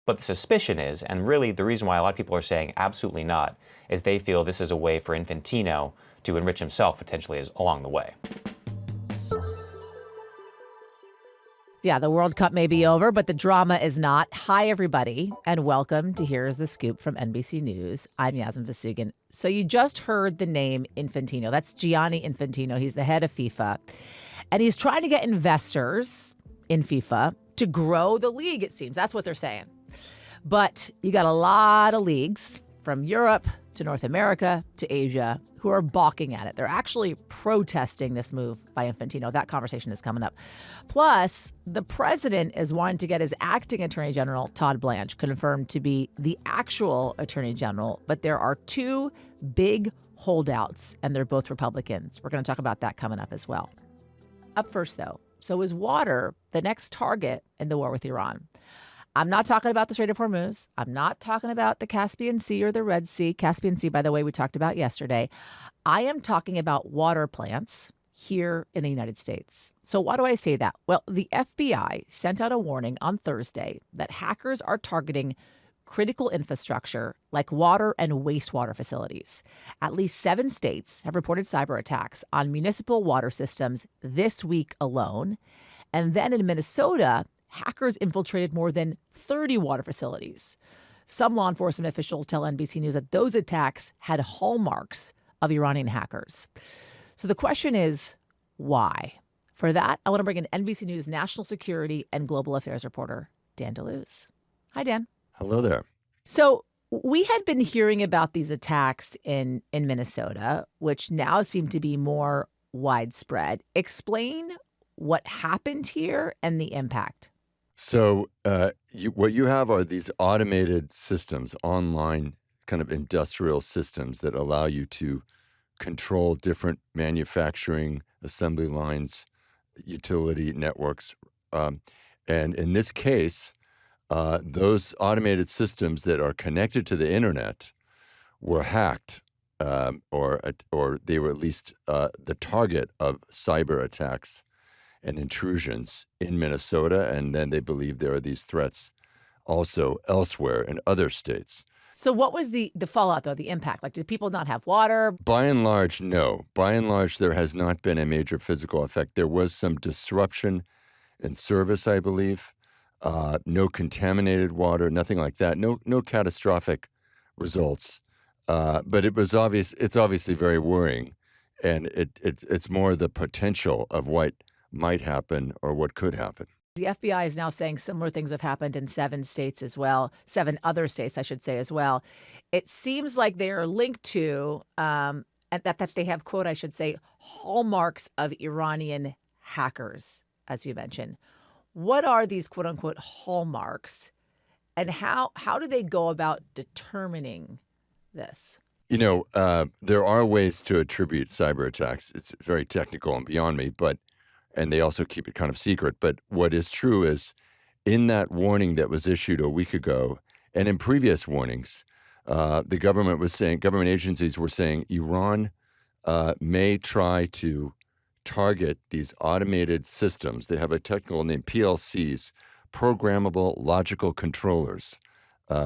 But the suspicion is, and really the reason why a lot of people are saying absolutely not, is they feel this is a way for Infantino to enrich himself potentially along the way. Yeah, the World Cup may be over, but the drama is not. Hi, everybody, and welcome to Here's the Scoop from NBC News. I'm Yasmin Vasugan. So you just heard the name Infantino. That's Gianni Infantino. He's the head of FIFA. And he's trying to get investors in FIFA to grow the league, it seems. That's what they're saying. But you got a lot of leagues from Europe to North America to Asia who are balking at it. They're actually protesting this move by Infantino. That conversation is coming up. Plus, the president is wanting to get his acting attorney general, Todd Blanche, confirmed to be the actual attorney general. But there are two big holdouts, and they're both Republicans. We're going to talk about that coming up as well. Up first, though, so is water the next target in the war with Iran? I'm not talking about the Strait of Hormuz. I'm not talking about the Caspian Sea or the Red Sea. Caspian Sea, by the way, we talked about yesterday. I am talking about water plants here in the United States. So why do I say that? Well, the FBI sent out a warning on Thursday that hackers are targeting critical infrastructure like water and wastewater facilities. At least 7 states have reported cyber attacks on municipal water systems this week alone. And then in Minnesota, hackers infiltrated more than 30 water facilities. Some law enforcement officials tell NBC News that those attacks had hallmarks of Iranian hackers. So the question is, why? For that, I want to bring in NBC News national security and global affairs reporter, Dan Luce. Hi, Dan. Hello there. So we had been hearing about these attacks in Minnesota, which now seem to be more widespread. Explain what happened here and the impact. So what you have are these automated systems, online kind of industrial systems that allow you to control different manufacturing assembly lines, utility networks. And in this case, those automated systems that are connected to the internet were hacked, or they were at least the target of cyber attacks and intrusions in Minnesota, and then they believe there are these threats also elsewhere in other states. So what was the fallout, though, the impact? Like, did people not have water? By and large, no. By and large, there has not been a major physical effect. There was some disruption in service, I believe. No contaminated water, nothing like that. No catastrophic results. But it was obvious. It's obviously very worrying, and it's more the potential of what might happen or what could happen. The FBI is now saying similar things have happened in 7 states as well, 7 other states, I should say, as well. It seems like they are linked to, and that they have, quote, I should say, hallmarks of Iranian hackers, as you mentioned. What are these, quote unquote, hallmarks, and how do they go about determining this? You know, there are ways to attribute cyber attacks. It's very technical and beyond me, and they also keep it kind of secret. But what is true is in that warning that was issued a week ago, and in previous warnings, the government was saying, government agencies were saying Iran may try to target these automated systems. They have a technical name, PLCs, programmable logical controllers,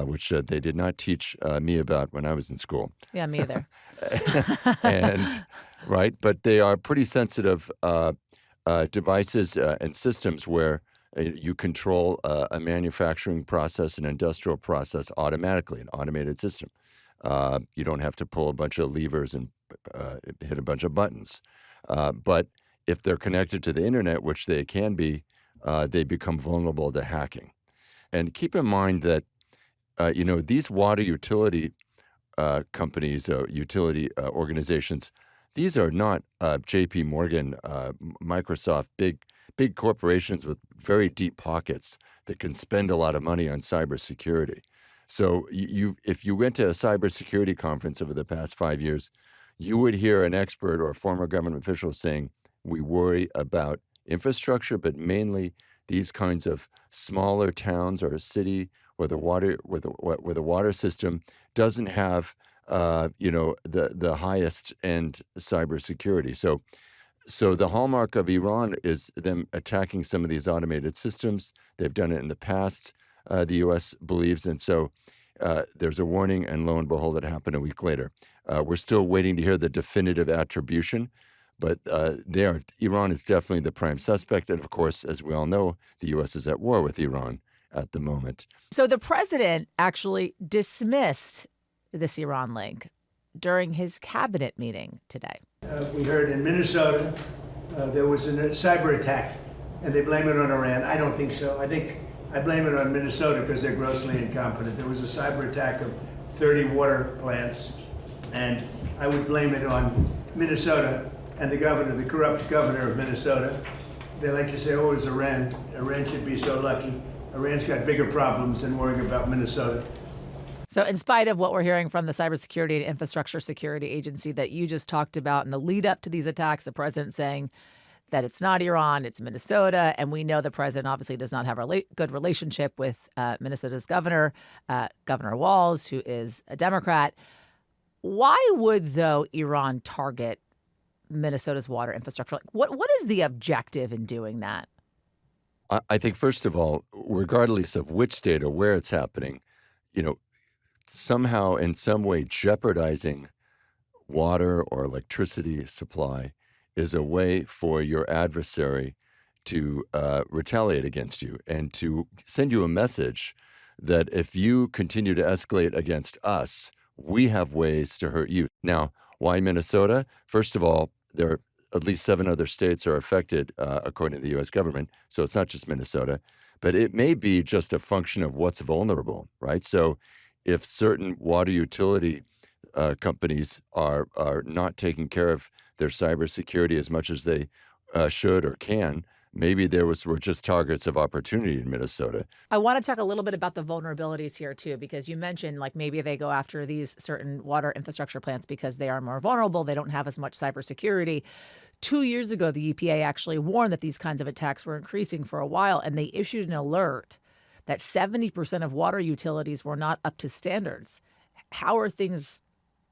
which they did not teach me about when I was in school. Yeah, me either. But they are pretty sensitive devices and systems where you control a manufacturing process, an industrial process automatically, an automated system. You don't have to pull a bunch of levers and hit a bunch of buttons. But if they're connected to the internet, which they can be, they become vulnerable to hacking. And keep in mind that, these water utility companies, utility organizations, these are not J.P. Morgan, Microsoft, big corporations with very deep pockets that can spend a lot of money on cybersecurity. So if you went to a cybersecurity conference over the past 5 years, you would hear an expert or a former government official saying, we worry about infrastructure, but mainly these kinds of smaller towns or a city where the water system doesn't have the highest end cybersecurity. So the hallmark of Iran is them attacking some of these automated systems. They've done it in the past. the U.S. believes. And so there's a warning, and lo and behold, it happened a week later. We're still waiting to hear the definitive attribution, but Iran is definitely the prime suspect. And of course, as we all know, the U.S. is at war with Iran at the moment. So the president actually dismissed this Iran link during his cabinet meeting today. We heard in Minnesota there was a cyber attack, and they blame it on Iran. I don't think so. I blame it on Minnesota because they're grossly incompetent. There was a cyber attack of 30 water plants, and I would blame it on Minnesota and the governor, the corrupt governor of Minnesota. They like to say, oh, it was Iran. Iran should be so lucky. Iran's got bigger problems than worrying about Minnesota. So in spite of what we're hearing from the Cybersecurity and Infrastructure Security Agency that you just talked about in the lead up to these attacks, the president saying that it's not Iran, it's Minnesota. And we know the president obviously does not have a good relationship with Minnesota's governor, Governor Walz, who is a Democrat. Why would, though, Iran target Minnesota's water infrastructure? What is the objective in doing that? I think, first of all, regardless of which state or where it's happening, somehow in some way jeopardizing water or electricity supply is a way for your adversary to retaliate against you and to send you a message that if you continue to escalate against us, we have ways to hurt you. Now, why Minnesota? First of all, there are at least 7 other states are affected, according to the U.S. government. So it's not just Minnesota, but it may be just a function of what's vulnerable, right? So if certain water utility companies are not taking care of their cybersecurity as much as they should or can, maybe were just targets of opportunity in Minnesota. I want to talk a little bit about the vulnerabilities here, too, because you mentioned like maybe they go after these certain water infrastructure plants because they are more vulnerable. They don't have as much cybersecurity. 2 years ago, the EPA actually warned that these kinds of attacks were increasing for a while, and they issued an alert that 70% of water utilities were not up to standards. How are things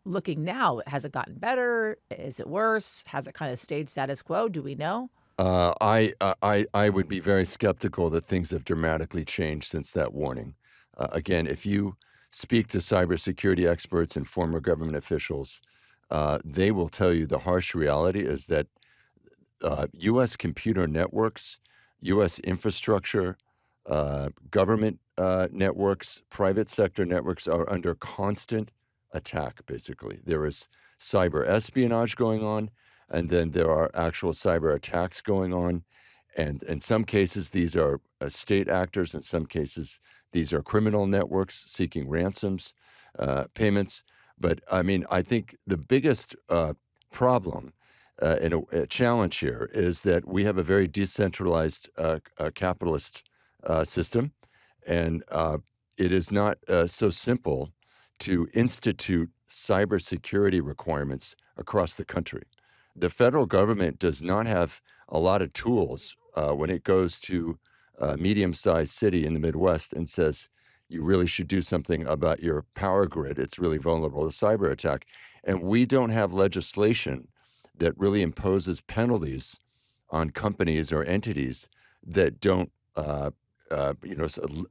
looking now? Has it gotten better? Is it worse? Has it kind of stayed status quo? Do we know? I would be very skeptical that things have dramatically changed since that warning. Again, if you speak to cybersecurity experts and former government officials, they will tell you the harsh reality is that U.S. computer networks, U.S. infrastructure, government networks, private sector networks are under constant attack, basically. There is cyber espionage going on, and then there are actual cyber attacks going on. And in some cases, these are state actors. In some cases, these are criminal networks seeking ransoms, payments. But I mean, I think the biggest problem and a challenge here is that we have a very decentralized capitalist system. And it is not so simple to institute cybersecurity requirements across the country. The federal government does not have a lot of tools when it goes to a medium-sized city in the Midwest and says, you really should do something about your power grid. It's really vulnerable to cyber attack. And we don't have legislation that really imposes penalties on companies or entities that don't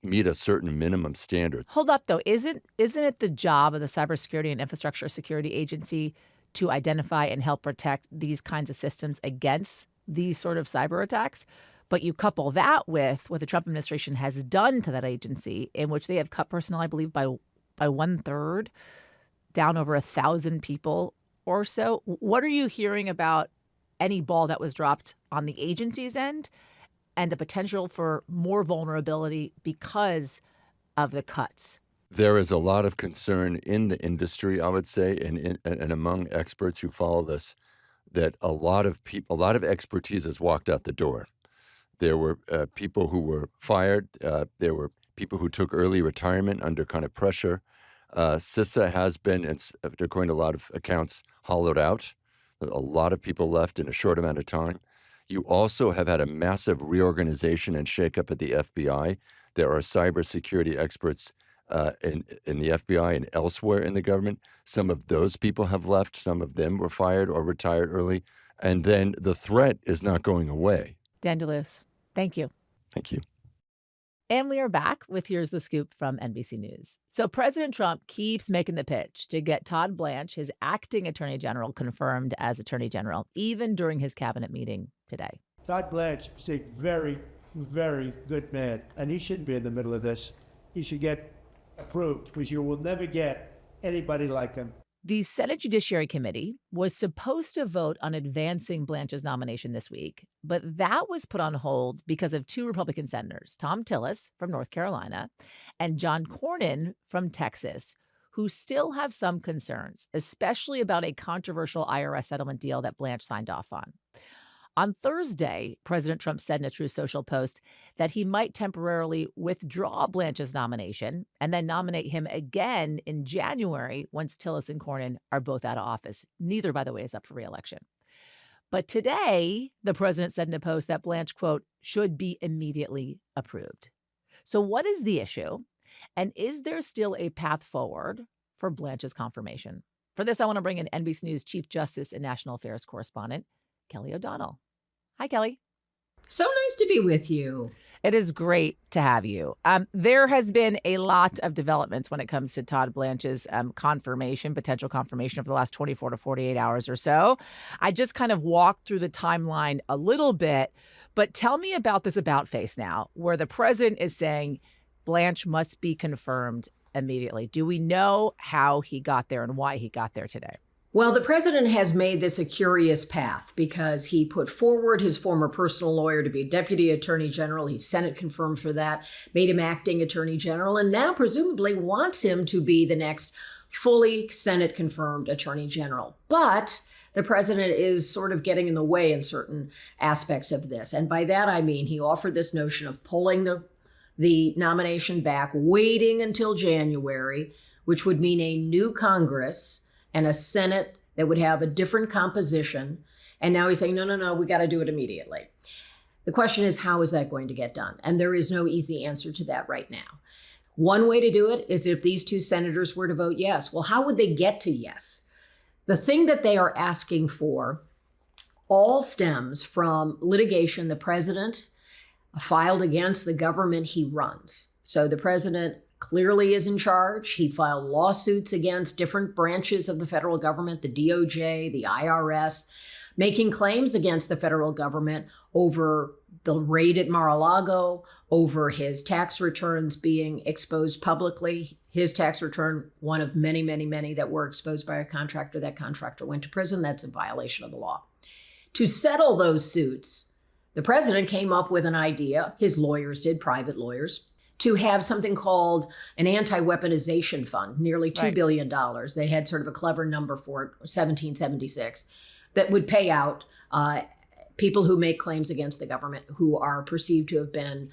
meet a certain minimum standard. Hold up, though. Isn't it the job of the Cybersecurity and Infrastructure Security Agency to identify and help protect these kinds of systems against these sort of cyber attacks? But you couple that with what the Trump administration has done to that agency, in which they have cut personnel, I believe, by 1/3, down over 1,000 people or so. What are you hearing about any ball that was dropped on the agency's end and the potential for more vulnerability because of the cuts? There is a lot of concern in the industry, I would say, and among experts who follow this, that a lot of expertise has walked out the door. There were people who were fired. There were people who took early retirement under kind of pressure. CISA has been, according to a lot of accounts, hollowed out. A lot of people left in a short amount of time. You also have had a massive reorganization and shakeup at the FBI. There are cybersecurity experts in the FBI and elsewhere in the government. Some of those people have left. Some of them were fired or retired early. And then the threat is not going away. Dan Luce, thank you. Thank you. And we are back with Here's the Scoop from NBC News. So President Trump keeps making the pitch to get Todd Blanche, his acting attorney general, confirmed as attorney general, even during his cabinet meeting today. Todd Blanche is a very, very good man, and he shouldn't be in the middle of this. He should get approved, because you will never get anybody like him. The Senate Judiciary Committee was supposed to vote on advancing Blanche's nomination this week, but that was put on hold because of two Republican senators, Thom Tillis from North Carolina and John Cornyn from Texas, who still have some concerns, especially about a controversial IRS settlement deal that Blanche signed off on. On Thursday, President Trump said in a Truth Social post that he might temporarily withdraw Blanche's nomination and then nominate him again in January once Tillis and Cornyn are both out of office. Neither, by the way, is up for re-election. But today, the president said in a post that Blanche, quote, should be immediately approved. So what is the issue? And is there still a path forward for Blanche's confirmation? For this, I want to bring in NBC News Chief Justice and National Affairs Correspondent Kelly O'Donnell. Hi, Kelly. So nice to be with you. It is great to have you. There has been a lot of developments when it comes to Todd Blanche's potential confirmation over the last 24 to 48 hours or so. I just kind of walked through the timeline a little bit, but tell me about this about face now, where the president is saying Blanche must be confirmed immediately. Do we know how he got there and why he got there today? Well, the president has made this a curious path because he put forward his former personal lawyer to be a deputy attorney general. He's Senate confirmed for that, made him acting attorney general, and now presumably wants him to be the next fully Senate confirmed attorney general. But the president is sort of getting in the way in certain aspects of this. And by that, I mean, he offered this notion of pulling the nomination back, waiting until January, which would mean a new Congress and a Senate that would have a different composition. And now he's saying, no, we got to do it immediately. The question is, how is that going to get done? And there is no easy answer to that right now. One way to do it is if these two senators were to vote yes. Well, how would they get to yes? The thing that they are asking for all stems from litigation the president filed against the government he runs. So the president clearly is in charge. He filed lawsuits against different branches of the federal government, the DOJ, the IRS, making claims against the federal government over the raid at Mar-a-Lago, over his tax returns being exposed publicly. His tax return, one of many, many, many that were exposed by a contractor. That contractor went to prison. That's a violation of the law. To settle those suits, the president came up with an idea, his lawyers did, private lawyers, to have something called an anti-weaponization fund, nearly $2 billion. They had sort of a clever number for it, 1776, that would pay out people who make claims against the government who are perceived to have been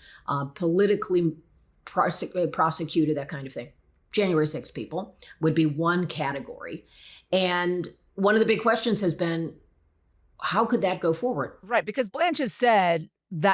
politically prosecuted, that kind of thing. January 6 people would be one category. And one of the big questions has been, how could that go forward? Right, because Blanche has said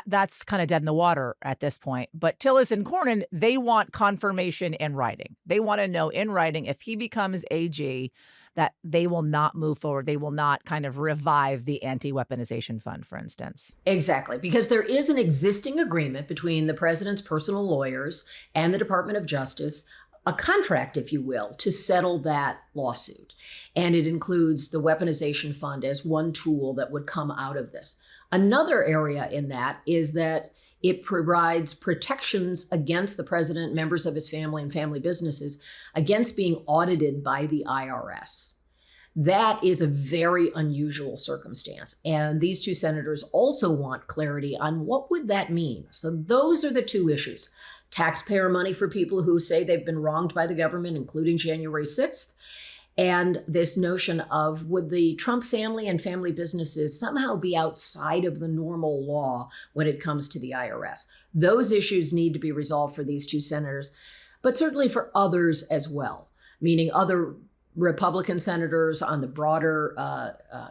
that's kind of dead in the water at this point. But Tillis and Cornyn, they want confirmation in writing. They want to know in writing if he becomes AG that they will not move forward. They will not kind of revive the anti-weaponization fund, for instance. Exactly, because there is an existing agreement between the president's personal lawyers and the Department of Justice, a contract, if you will, to settle that lawsuit. And it includes the weaponization fund as one tool that would come out of this. Another area in that is that it provides protections against the president, members of his family, and family businesses against being audited by the IRS. That is a very unusual circumstance. And these two senators also want clarity on what would that mean. So those are the two issues. Taxpayer money for people who say they've been wronged by the government, including January 6th. And this notion of, would the Trump family and family businesses somehow be outside of the normal law when it comes to the IRS? Those issues need to be resolved for these two senators, but certainly for others as well, meaning other Republican senators on the broader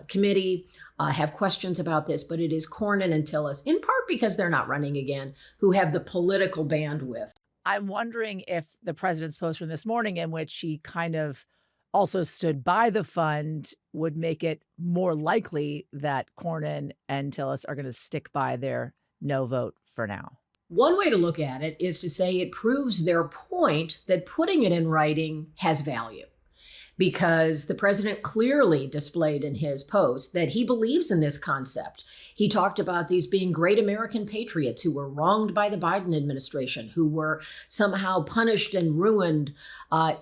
committee have questions about this, but it is Cornyn and Tillis, in part because they're not running again, who have the political bandwidth. I'm wondering if the president's post from this morning, in which he kind of also stood by the fund, would make it more likely that Cornyn and Tillis are going to stick by their no vote for now. One way to look at it is to say it proves their point that putting it in writing has value, because the president clearly displayed in his post that he believes in this concept. He talked about these being great American patriots who were wronged by the Biden administration, who were somehow punished and ruined.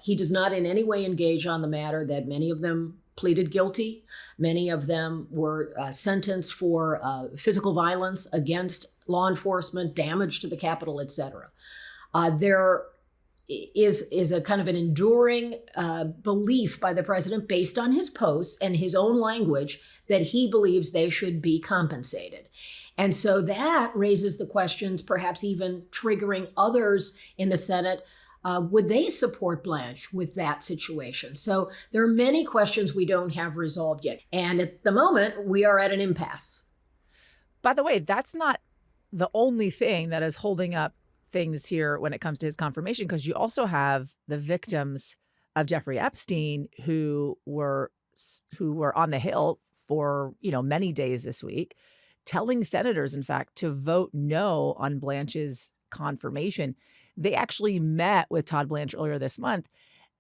He does not in any way engage on the matter that many of them pleaded guilty. Many of them were sentenced for physical violence against law enforcement, damage to the Capitol, etc. There is a kind of an enduring belief by the president, based on his posts and his own language, that he believes they should be compensated. And so that raises the questions, perhaps even triggering others in the Senate. Would they support Blanche with that situation? So there are many questions we don't have resolved yet. And at the moment, we are at an impasse. By the way, that's not the only thing that is holding up things here when it comes to his confirmation, because you also have the victims of Jeffrey Epstein who were on the Hill for many days this week, telling senators, in fact, to vote no on Blanche's confirmation. They actually met with Todd Blanche earlier this month,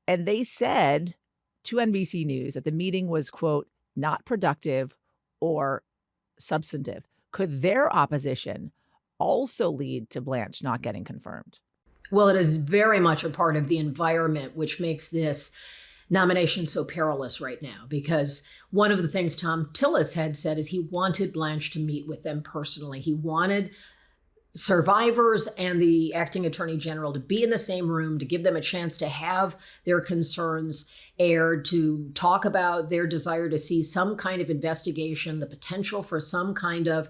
and they said to NBC News that the meeting was, quote, not productive or substantive. Could their opposition also lead to Blanche not getting confirmed? Well, it is very much a part of the environment which makes this nomination so perilous right now, because one of the things Thom Tillis had said is he wanted Blanche to meet with them personally. He wanted survivors and the acting attorney general to be in the same room, to give them a chance to have their concerns aired, to talk about their desire to see some kind of investigation, the potential for some kind of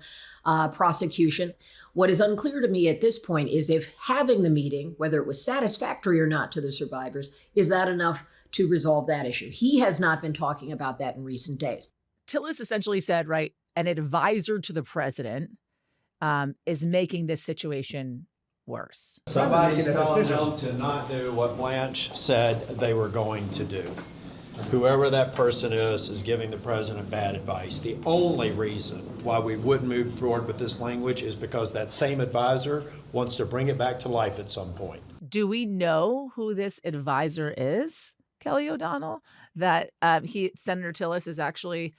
prosecution. What is unclear to me at this point is if having the meeting, whether it was satisfactory or not to the survivors, is that enough to resolve that issue? He has not been talking about that in recent days. Tillis essentially said, right, an advisor to the president is making this situation worse. Somebody's telling them to not do what Blanche said they were going to do. Whoever that person is giving the president bad advice. The only reason why we would move forward with this language is because that same advisor wants to bring it back to life at some point. Do we know who this advisor is, Kelly O'Donnell, that Senator Tillis is actually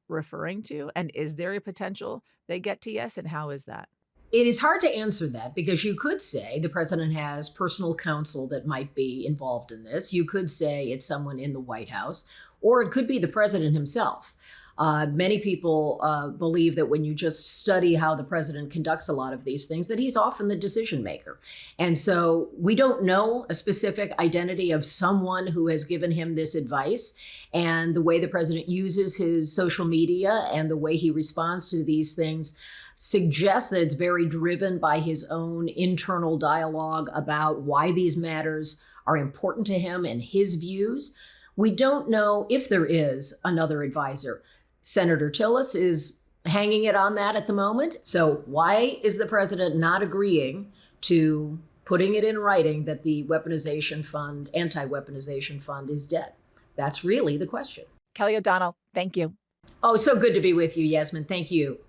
referring to? And is there a potential they get to yes? And how is that? It is hard to answer that, because you could say the president has personal counsel that might be involved in this. You could say it's someone in the White House, or it could be the president himself. Many people believe that when you just study how the president conducts a lot of these things, that he's often the decision maker. And so we don't know a specific identity of someone who has given him this advice. And the way the president uses his social media and the way he responds to these things suggests that it's very driven by his own internal dialogue about why these matters are important to him and his views. We don't know if there is another advisor. Senator Tillis is hanging it on that at the moment. So why is the president not agreeing to putting it in writing that the weaponization fund, anti-weaponization fund, is dead? That's really the question. Kelly O'Donnell, thank you. Oh, so good to be with you, Yasmin. Thank you.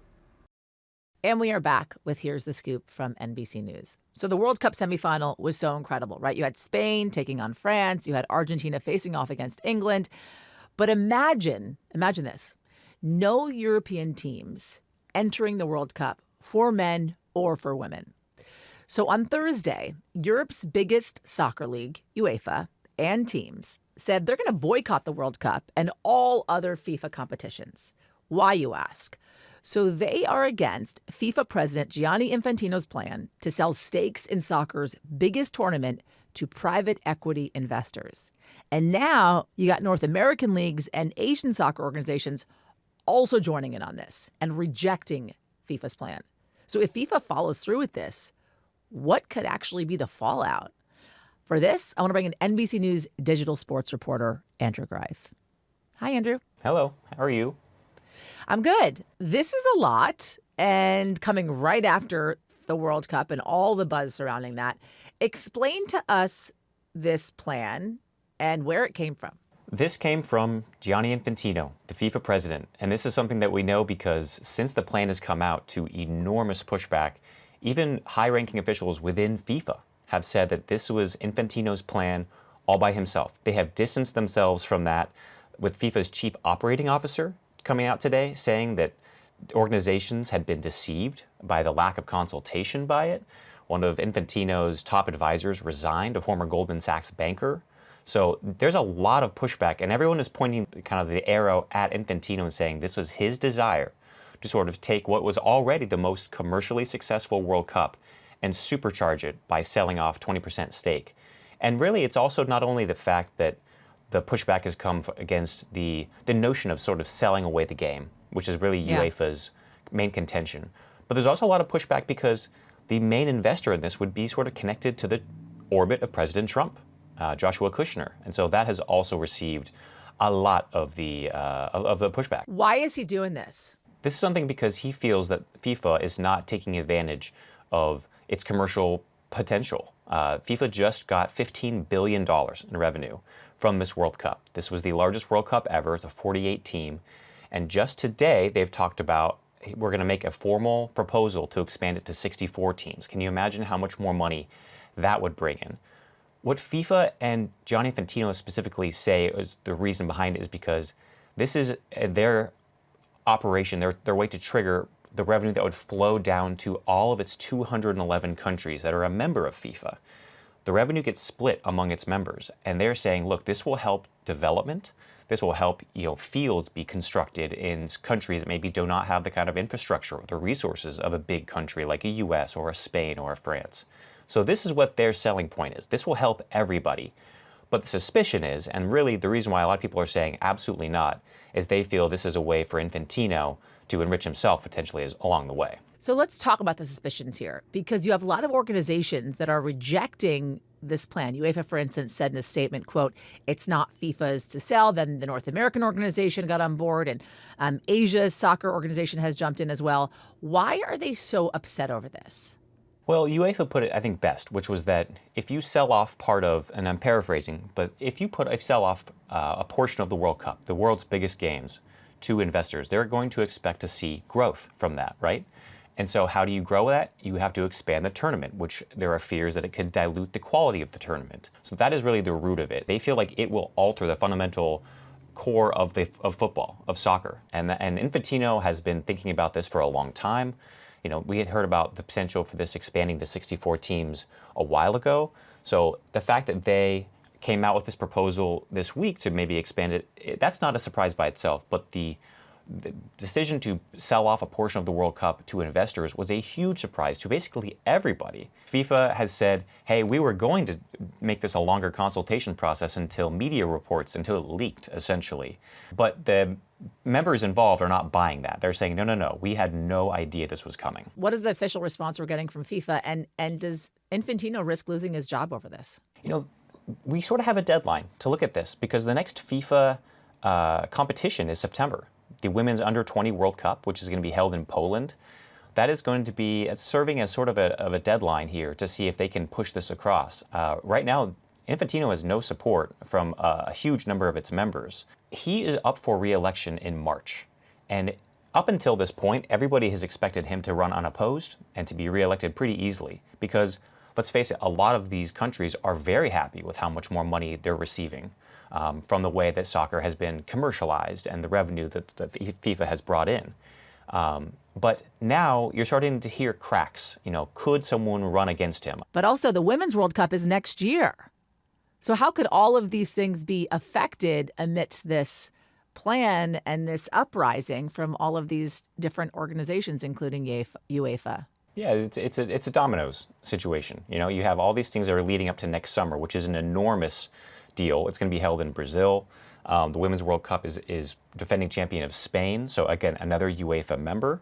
And we are back with Here's the Scoop from NBC News. So the World Cup semifinal was so incredible, right? You had Spain taking on France. You had Argentina facing off against England. But imagine this. No European teams entering the World Cup for men or for women. So on Thursday, Europe's biggest soccer league, UEFA, and teams said they're going to boycott the World Cup and all other FIFA competitions. Why, you ask? So they are against FIFA President Gianni Infantino's plan to sell stakes in soccer's biggest tournament to private equity investors. And now you got North American leagues and Asian soccer organizations also joining in on this and rejecting FIFA's plan. So if FIFA follows through with this, what could actually be the fallout? For this, I want to bring in NBC News digital sports reporter Andrew Greif. Hi, Andrew. Hello. How are you? I'm good. This is a lot, and coming right after the World Cup and all the buzz surrounding that. Explain to us this plan and where it came from. This came from Gianni Infantino, the FIFA president. And this is something that we know because since the plan has come out to enormous pushback Even high-ranking officials within FIFA have said that this was Infantino's plan all by himself. They have distanced themselves from that, with FIFA's chief operating officer coming out today saying that organizations had been deceived by the lack of consultation by it. One of Infantino's top advisors resigned, a former Goldman Sachs banker. So there's a lot of pushback, and everyone is pointing kind of the arrow at Infantino and saying this was his desire to sort of take what was already the most commercially successful World Cup and supercharge it by selling off 20% stake. And really, it's also not only the fact that the pushback has come against the notion of sort of selling away the game, which is really UEFA's main contention. But there's also a lot of pushback because the main investor in this would be sort of connected to the orbit of President Trump, Joshua Kushner. And so that has also received a lot of the pushback. Why is he doing this? This is something because he feels that FIFA is not taking advantage of its commercial potential. FIFA just got $15 billion in revenue from this World Cup. This was the largest World Cup ever. It's a 48 team. And just today, they've talked about, we're going to make a formal proposal to expand it to 64 teams. Can you imagine how much more money that would bring in? What FIFA and Gianni Infantino specifically say is the reason behind it is because this is their operation, their way to trigger the revenue that would flow down to all of its 211 countries that are a member of FIFA. The revenue gets split among its members, and they're saying, look, this will help development. This will help fields be constructed in countries that maybe do not have the kind of infrastructure or the resources of a big country like a US or a Spain or a France. So this is what their selling point is. This will help everybody. But the suspicion is, and really the reason why a lot of people are saying absolutely not, is they feel this is a way for Infantino to enrich himself potentially along the way. So let's talk about the suspicions here, because you have a lot of organizations that are rejecting this plan. UEFA, for instance, said in a statement, quote, it's not FIFA's to sell. Then the North American organization got on board, and Asia's soccer organization has jumped in as well. Why are they so upset over this? Well, UEFA put it, I think, best, which was that if you sell off part of, and I'm paraphrasing, but if you sell off a portion of the World Cup, the world's biggest games, to investors, they're going to expect to see growth from that, right? And so how do you grow that? You have to expand the tournament, which there are fears that it could dilute the quality of the tournament. So that is really the root of it. They feel like it will alter the fundamental core of football, of soccer. And Infantino has been thinking about this for a long time. We had heard about the potential for this expanding to 64 teams a while ago. So the fact that they came out with this proposal this week to maybe expand it, that's not a surprise by itself. But the decision to sell off a portion of the World Cup to investors was a huge surprise to basically everybody. FIFA has said, hey, we were going to make this a longer consultation process until media reports, until it leaked, essentially. But the members involved are not buying that. They're saying, no, we had no idea this was coming. What is the official response we're getting from FIFA? And does Infantino risk losing his job over this? We sort of have a deadline to look at this because the next FIFA competition is September. The Women's Under-20 World Cup, which is going to be held in Poland. That is going to be serving as sort of a deadline here to see if they can push this across. Right now, Infantino has no support from a huge number of its members. He is up for re-election in March. And up until this point, everybody has expected him to run unopposed and to be re-elected pretty easily because, let's face it, a lot of these countries are very happy with how much more money they're receiving from the way that soccer has been commercialized and the revenue that FIFA has brought in. But now you're starting to hear cracks. Could someone run against him? But also the Women's World Cup is next year. So how could all of these things be affected amidst this plan and this uprising from all of these different organizations, including UEFA? Yeah, it's a dominoes situation. You have all these things that are leading up to next summer, which is an enormous deal. It's going to be held in Brazil. The Women's World Cup is defending champion of Spain, so again, another UEFA member.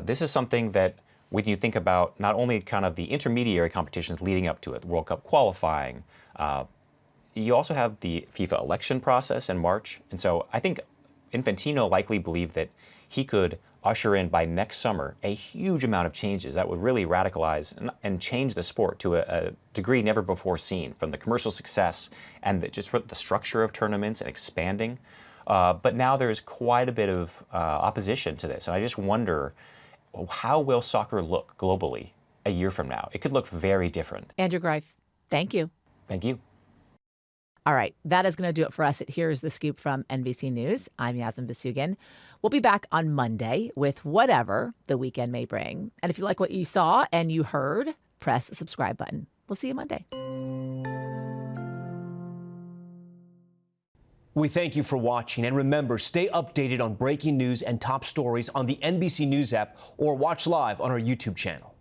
This is something that when you think about not only kind of the intermediary competitions leading up to it, the World Cup qualifying, you also have the FIFA election process in March. And so I think Infantino likely believed that he could usher in by next summer a huge amount of changes that would really radicalize and change the sport to a degree never before seen, from the commercial success and just the structure of tournaments and expanding. But now there's quite a bit of opposition to this. And I just wonder, how will soccer look globally a year from now. It could look very different. Andrew Greif, thank you. Thank you. All right, that is going to do it for us at Here's the Scoop from NBC News. I'm Yazan Vasugan. We'll be back on Monday with whatever the weekend may bring. And if you like what you saw and you heard, press the subscribe button. We'll see you Monday. We thank you for watching, and remember, stay updated on breaking news and top stories on the NBC News app or watch live on our YouTube channel.